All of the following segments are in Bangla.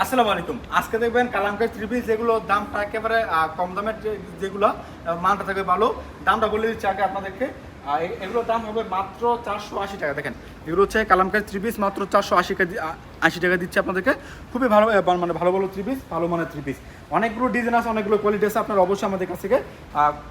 আসসালামু আলাইকুম। আজকে দেখবেন কালামকারী থ্রি পিস যেগুলো দামটা একেবারে কম দামের যেগুলো মানটা থাকবে ভালো। দামটা বলে দিচ্ছি আগে আপনাদেরকে। এগুলোর দাম হবে মাত্র 480 টাকা। দেখেন এগুলো হচ্ছে কালামকারী থ্রি পিস, মাত্র 480 টাকা দিচ্ছে আপনাদেরকে। খুবই ভালো মানে ভালো ভালো থ্রি পিস, ভালো মানের থ্রি পিস। অনেকগুলো ডিজাইন আছে, অনেকগুলো কোয়ালিটি আছে। আপনারা অবশ্যই আমাদের কাছ থেকে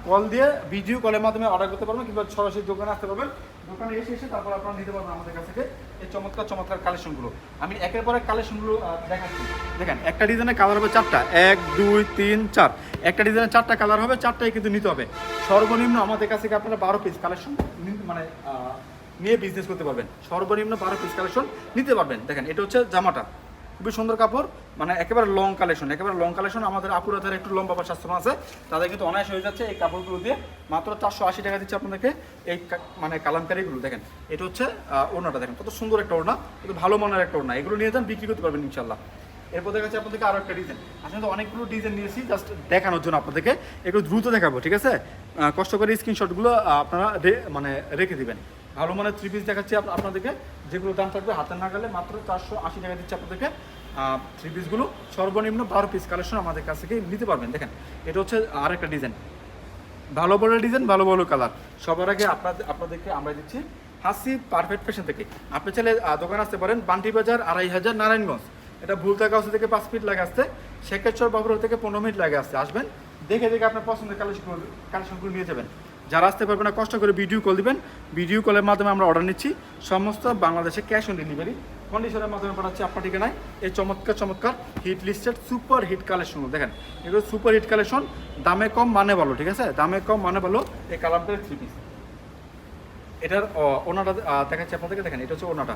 কল দিয়ে ভিডিও কলের মাধ্যমে অর্ডার করতে পারবেন, কিংবা সরাসরি দোকানে আসতে পারবেন। দোকানে এসে তারপর আপনারা নিতে পারবেন আমাদের কাছ থেকে এই চমৎকার চমৎকার কালেকশনগুলো। আমি একের পর এক কালেকশনগুলো দেখাচ্ছি। দেখেন একটা ডিজাইনের কালার হবে চারটা, 1 2 3 4। একটা ডিজাইনের চারটা কালার হবে, চারটাই কিন্তু নিতে হবে। সর্বনিম্ন আমাদের কাছ থেকে আপনারা 12 পিস কালেকশন মানে নিয়ে বিজনেস করতে পারবেন। সর্বনিম্ন 12 পিস কালেকশন নিতে পারবেন। দেখেন এটা হচ্ছে জামাটা, খুবই সুন্দর কাপড়, মানে একেবারে লং কালেকশন, একেবারে লং কালেকশন। আমাদের আপুরা যারা একটু লম্বা বা স্বাস্থ্য আছে তাদের কিন্তু অনায়াস হয়ে যাচ্ছে এই কাপড়গুলো দিয়ে। মাত্র 480 টাকা দিচ্ছে আপনাদেরকে এই মানে কালামকারীগুলো। দেখেন এটা হচ্ছে ওড়নাটা, দেখেন কত সুন্দর একটা ওড়না, কিন্তু ভালো মানের একটা ওড়না। এগুলো নিয়ে যান, বিক্রি করতে পারবেন ইনশাল্লাহ। এরপর দেখাচ্ছি আপনাদেরকে আরও একটা ডিজাইন। আসলে তো অনেকগুলো ডিজাইন নিয়েছি জাস্ট দেখানোর জন্য আপনাদেরকে, একটু দ্রুত দেখাবো, ঠিক আছে? কষ্ট করে স্ক্রিনশটগুলো আপনারা মানে রেখে দিবেন। ভালো মানের থ্রি পিস দেখাচ্ছি আপনাদেরকে, যেগুলো দাম থাকবে হাতের নাগালে। মাত্র 480 টাকা দিচ্ছে আপনাদেরকে থ্রি পিসগুলো। সর্বনিম্ন 12 পিস কালেকশন আমাদের কাছ থেকে নিতে পারবেন। দেখেন এটা হচ্ছে আরেকটা ডিজাইন, ভালো বড় ডিজাইন, ভালো ভালো কালার। সবার আগে আপনাদেরকে আমরা দিচ্ছি হাসি পারফেক্ট ফ্যাশন থেকে। আপনি চাইলে দোকানে আসতে পারেন, বান্টি বাজার 2500 নারায়ণগঞ্জ। এটা ভুলতা গাউসি থেকে 5 মিনিট লাগে আসতে, শেখেরচর বাবুর থেকে 15 মিনিট লাগে আসতে। আসবেন, দেখে দেখে আপনার পছন্দের কালেকশনগুলো নিয়ে যাবেন। যারা আসতে পারবে না কষ্ট করে ভিডিও কল দিবেন, ভিডিও কলের মাধ্যমে আমরা অর্ডার নিচ্ছি। সমস্ত বাংলাদেশে ক্যাশ অন ডেলিভারি কন্ডিশনের মাধ্যমে পাঠাচ্ছি আপনার ঠিকানায় এই চমৎকার চমৎকার hit listed super hit collection. দেখেন এগুলো সুপার হিট কালেকশন, দামে কম মানে ভালো, ঠিক আছে? দামে কম মানে ভালো এই কালামকারী থ্রি পিস। এটার ওনাটা দেখাচ্ছি আপনাদেরকে। দেখেন এটা হচ্ছে ওনাটা,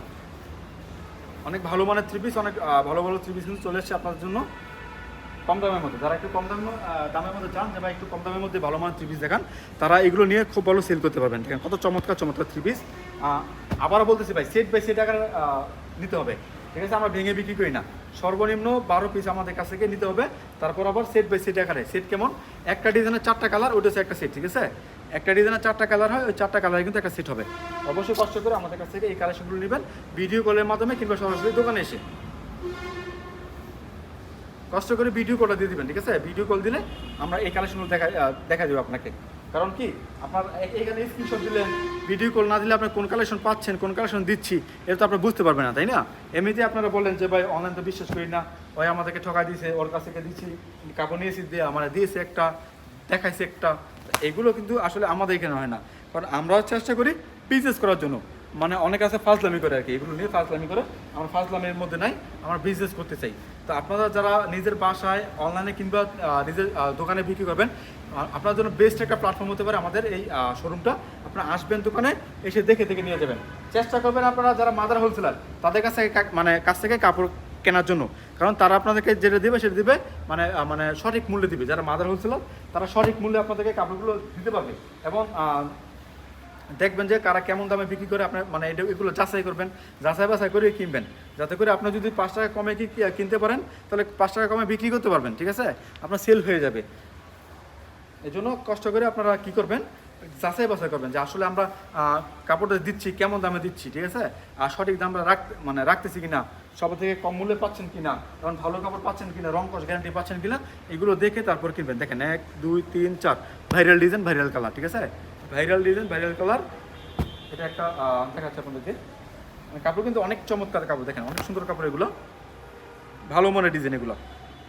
অনেক ভালো মানের থ্রি পিস, অনেক ভালো ভালো থ্রি পিস কিন্তু চলে এসছে আপনার জন্য কম দামের মধ্যে। যারা একটু কম দামের মধ্যে চান যে ভাই একটু কম দামের মধ্যে ভালো মানের থ্রি পিস দেখান, তারা এগুলো নিয়ে খুব ভালো সেল করতে পারবেন। দেখেন কত চমৎকার চমৎকার থ্রি পিস। আবারও বলতেছি ভাই, সেট বাই সেট আকারে নিতে হবে, ঠিক আছে? আমরা ভেঙে বিক্রি করি না। সর্বনিম্ন 12 পিস আমাদের কাছ থেকে নিতে হবে। তারপর আবার সেট বাই সেট আকারে। সেট কেমন? একটা ডিজাইনের 4টা কালার, ওইটা হচ্ছে একটা সেট, ঠিক আছে? একটা ডিজাইনের 4টা কালার হয়, ওই 4টা কালারে কিন্তু একটা সেট হবে। অবশ্যই কষ্ট করে আমাদের কাছ থেকে এই কালেকশনগুলো নেবেন, ভিডিও কলের মাধ্যমে কিংবা সরাসরি দোকানে এসে। কষ্ট করে ভিডিও কলটা দিয়ে দিবেন, ঠিক আছে? ভিডিও কল দিলে আমরা এই কালেকশনগুলো দেখা দেবো আপনাকে। কারণ কি, আপনার এখানে স্ক্রিনশট দিলেন, ভিডিও কল না দিলে আপনি কোন কালেকশন পাচ্ছেন, কোন কালেকশন দিচ্ছি, এটা তো আপনার বুঝতে পারবেন না, তাই না? এমনিতে আপনারা বললেন যে ভাই অনলাইন তো বিশ্বাস করি না, ওই আমাদেরকে ঠকাই দিয়েছে, ওর কাছ থেকে দিচ্ছি, কাপড় নিয়েছি দিয়ে আমার দিয়েছে একটা, দেখাইছে একটা। এগুলো কিন্তু আসলে আমাদের এখানে হয় না, কারণ আমরাও চেষ্টা করি বিজনেস করার জন্য। মানে অনেক আছে ফাজলামি করে আর কি, এগুলো নিয়ে ফাজলামি করে। আমরা ফাজলামির মধ্যে নাই, আমরা বিজনেস করতে চাই। তো আপনারা যারা নিজের বাসায় অনলাইনে কিংবা নিজের দোকানে বিক্রি করবেন, আপনার জন্য বেস্ট একটা প্ল্যাটফর্ম হতে পারে আমাদের এই শোরুমটা। আপনারা আসবেন দোকানে, এসে দেখে দেখে নিয়ে যাবেন। চেষ্টা করবেন আপনারা যারা মাদার হোলসেলার তাদের কাছ থেকে কাছ থেকে কাপড় কেনার জন্য, কারণ তারা আপনাদেরকে যেটা দেবে সেটা দিবে মানে সঠিক মূল্যে দিবে। যারা মাদার হোলসেলার তারা সঠিক মূল্যে আপনাদেরকে কাপড়গুলো দিতে পারবে। এবং দেখবেন যে কারা কেমন দামে বিক্রি করে, আপনার মানে এগুলো যাচাই করবেন, যাচাই বাছাই করে কিনবেন, যাতে করে আপনি যদি 5 টাকা কমে কিনতে পারেন, তাহলে 5 টাকা কমে বিক্রি করতে পারবেন, ঠিক আছে? আপনার সেল হয়ে যাবে। এই জন্য কষ্ট করে আপনারা কি করবেন, যাচাই বাছাই করবেন যে আসলে আমরা কাপড়টা দিচ্ছি কেমন দামে দিচ্ছি, ঠিক আছে? আর সঠিক দামটা রাখতেছি কিনা, সব থেকে কম মূল্যে পাচ্ছেন কিনা, কারণ ভালো কাপড় পাচ্ছেন কিনা, রং কস গ্যারান্টি পাচ্ছেন কিনা, এগুলো দেখে তারপর কিনবেন। দেখেন 1 2 3 4 ভাইরাল ডিজাইন, ভাইরাল কালার, ঠিক আছে? Viral design, viral colour. এটা একটা দেখাচ্ছে আপনাদেরকে। কাপড় কিন্তু অনেক চমৎকার কাপড়, দেখেন অনেক সুন্দর কাপড় এগুলো, ভালো মানের ডিজাইন এগুলো।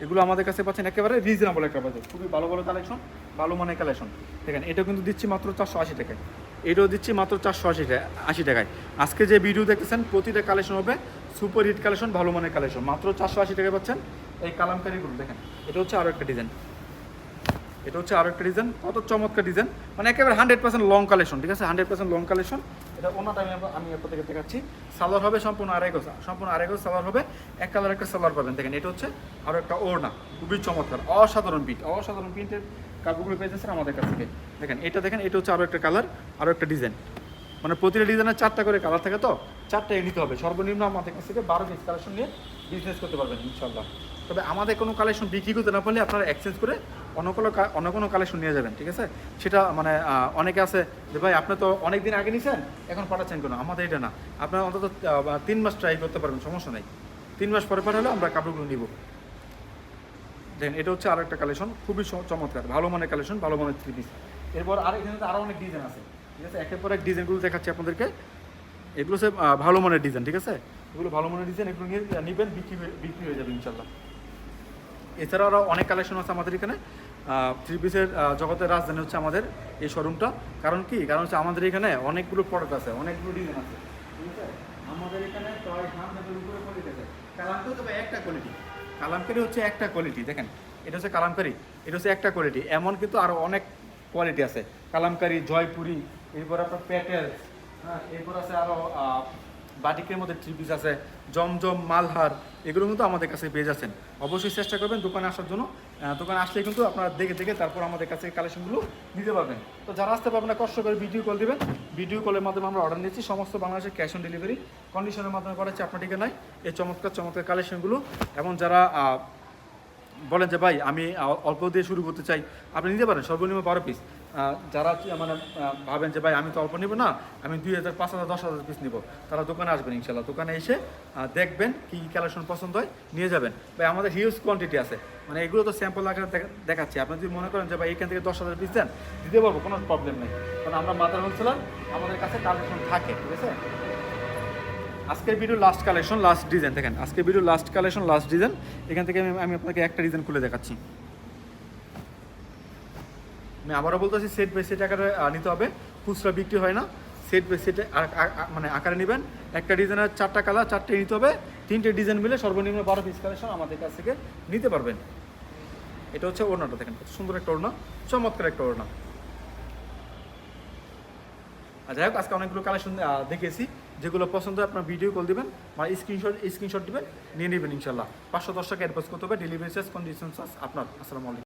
এগুলো আমাদের কাছে পাচ্ছেন একেবারে রিজনেবল একটা বাজেট, খুবই ভালো ভালো কালেকশন, ভালো মানের কালেকশন। দেখেন এটা কিন্তু দিচ্ছি মাত্র 480 টাকায়, এটাও দিচ্ছি মাত্র 480 টাকায়। আজকে যে ভিডিও দেখতেছেন প্রতিটা কালেকশন হবে সুপার হিট কালেকশন, ভালো মানের কালেকশন। মাত্র 480 টাকায় পাচ্ছেন এই কালামকারীগুলো। দেখেন এটা হচ্ছে আরও একটা ডিজাইন, এটা হচ্ছে আরও একটা ডিজাইন, কত চমৎকার ডিজাইন, মানে একেবারে 100% লং কালেকশন, ঠিক আছে? 100% লং কালেকশন। এটা ওনাটা আমি আপনাদেরকে দেখাচ্ছি। সালোয়ার হবে সম্পূর্ণ আড়াই গজ সালোয়ার হবে, এক কালার একটা সালোয়ার পাবেন। দেখেন এটা হচ্ছে আরও একটা ওড়না, খুবই চমৎকার, অসাধারণ প্রিন্টের কাপড়গুলো পেয়েছেন আমাদের কাছ থেকে। দেখেন এটা হচ্ছে আরও একটা কালার, আরও একটা ডিজাইন। মানে প্রতিটা ডিজাইনের 4টা করে কালার থাকে, তো 4টাই নিতে হবে। সর্বনিম্ন আমাদের কাছ থেকে 12 পিস কালেকশন নিয়ে বিজনেস করতে পারবেন ইনশাল্লাহ। তবে আমাদের কোনো কালেকশন বিক্রি করতে না পারলে আপনারা এক্সচেঞ্জ করে অন্য কোনো কালেকশন নিয়ে যাবেন, ঠিক আছে? সেটা মানে অনেকে আছে যে ভাই আপনি তো অনেক দিন আগে নিছেন, এখন পাঠাচ্ছেন কেন? আমাদের এটা না, আপনারা অন্তত 3 মাস ট্রাই করতে পারবেন, সমস্যা নেই। 3 মাস পরে পাঠালে আমরা কাপড়গুলো নিব। দেখেন এটা হচ্ছে আরেকটা কালেকশন, খুবই চমৎকার, ভালো মানের কালেকশন, ভালো মানের 3 পিস। এরপর আর এখানে আরও অনেক ডিজাইন আছে, ঠিক আছে, একের পর এক ডিজাইনগুলো দেখাচ্ছি আপনাদেরকে। এগুলো হচ্ছে ভালো মানের ডিজাইন, ঠিক আছে, এগুলো ভালো মানের ডিজাইন, এগুলো নিয়ে নেবেন, বিক্রি হয়ে যাবে ইনশাল্লাহ। এছাড়াও আরও অনেক কালেকশন আছে আমাদের এখানে। 3 পিসের জগতের রাজধানী হচ্ছে আমাদের এই শোরুমটা। কারণ কি, কারণ হচ্ছে আমাদের এখানে অনেকগুলো প্রোডাক্ট আছে, অনেকগুলো ডিজাইন আছে, ঠিক আছে। আমাদের এখানে প্রায় 100 উপরে কোয়ালিটি আছে। কালামকারি তবে একটা কোয়ালিটি, কালামকারি হচ্ছে একটা কোয়ালিটি। দেখেন এটা হচ্ছে কালামকারি, এটা হচ্ছে একটা কোয়ালিটি। এমন কিন্তু আরও অনেক কোয়ালিটি আছে, কালামকারি, জয়পুরি, এরপর আপনার প্যাটেল, হ্যাঁ, এরপর আছে আরও বাটিকের মধ্যে 3 পিস আছে, জমজম, মালহার, এগুলো কিন্তু আমাদের কাছে পেয়ে যাচ্ছেন। অবশ্যই চেষ্টা করবেন দোকানে আসার জন্য। দোকানে আসলে কিন্তু আপনারা দেখে দেখে তারপর আমাদের কাছে কালেকশনগুলো নিতে পারবেন। তো যারা আসতে পারবেন না, কষ্ট করে ভিডিও কল দেবেন, ভিডিও কলের মাধ্যমে আমরা অর্ডার নিচ্ছি। সমস্ত বাংলাদেশের ক্যাশ অন ডেলিভারি কন্ডিশনের মাধ্যমে করা হচ্ছে আপনার ঠিকানায় এই চমৎকার চমৎকার কালেকশনগুলো। এবং যারা বলেন যে ভাই আমি অল্প দিয়ে শুরু করতে চাই, আপনি নিতে পারেন সর্বনিম্ন 12 পিস। যারা মানে ভাবেন যে ভাই আমি তো অল্প নিব না, আমি 2000, 5000, 10,000 পিস নিব, তারা দোকানে আসবেন ইনশাল্লাহ। দোকানে এসে দেখবেন কী কী কালেকশন পছন্দ হয়, নিয়ে যাবেন। ভাই আমাদের হিউজ কোয়ান্টিটি আছে, মানে এগুলো তো স্যাম্পল আকারে দেখাচ্ছি। আপনি যদি মনে করেন যে ভাই এখান থেকে 10,000 পিস দেন, দিতে পারবো, কোনো প্রবলেম নেই, কারণ আমরা মাদার হোলসেলার, আমাদের কাছে কালেকশন থাকে, ঠিক আছে। আজকের video last collection, last design দেখেন, আজকের video last collection, last design. এখান থেকে আমি আপনাকে একটা ডিজাইন খুলে দেখাচ্ছি। আমি আবারও বলতেছি, সেট বাই সেট আকারে নিতে হবে, খুচরা বিক্রি হয় না। সেট বাই সেটে মানে আকারে নেবেন। একটা ডিজাইনের 4টা কালার, 4টে নিতে হবে, 3টে ডিজাইন মিলে সর্বনিম্ন 12 পিস কালেকশন আমাদের কাছ থেকে নিতে পারবেন। এটা হচ্ছে ওড়নাটা, দেখেন কত সুন্দর একটা ওড়না, চমৎকার একটা ওড়না। যাই হোক, আজকে অনেকগুলো কালেকশন দেখেছি, যেগুলো পছন্দ হয় আপনার ভিডিও কল দিবেন বা স্ক্রিনশট দিবেন, নিয়ে নেবেন ইনশাল্লাহ। 510 টাকা অ্যাডভান্স করতে হবে, ডেলিভারি চার্জ, কন্ডিশন চার্জ আপনার। আসসালামু আলাইকুম।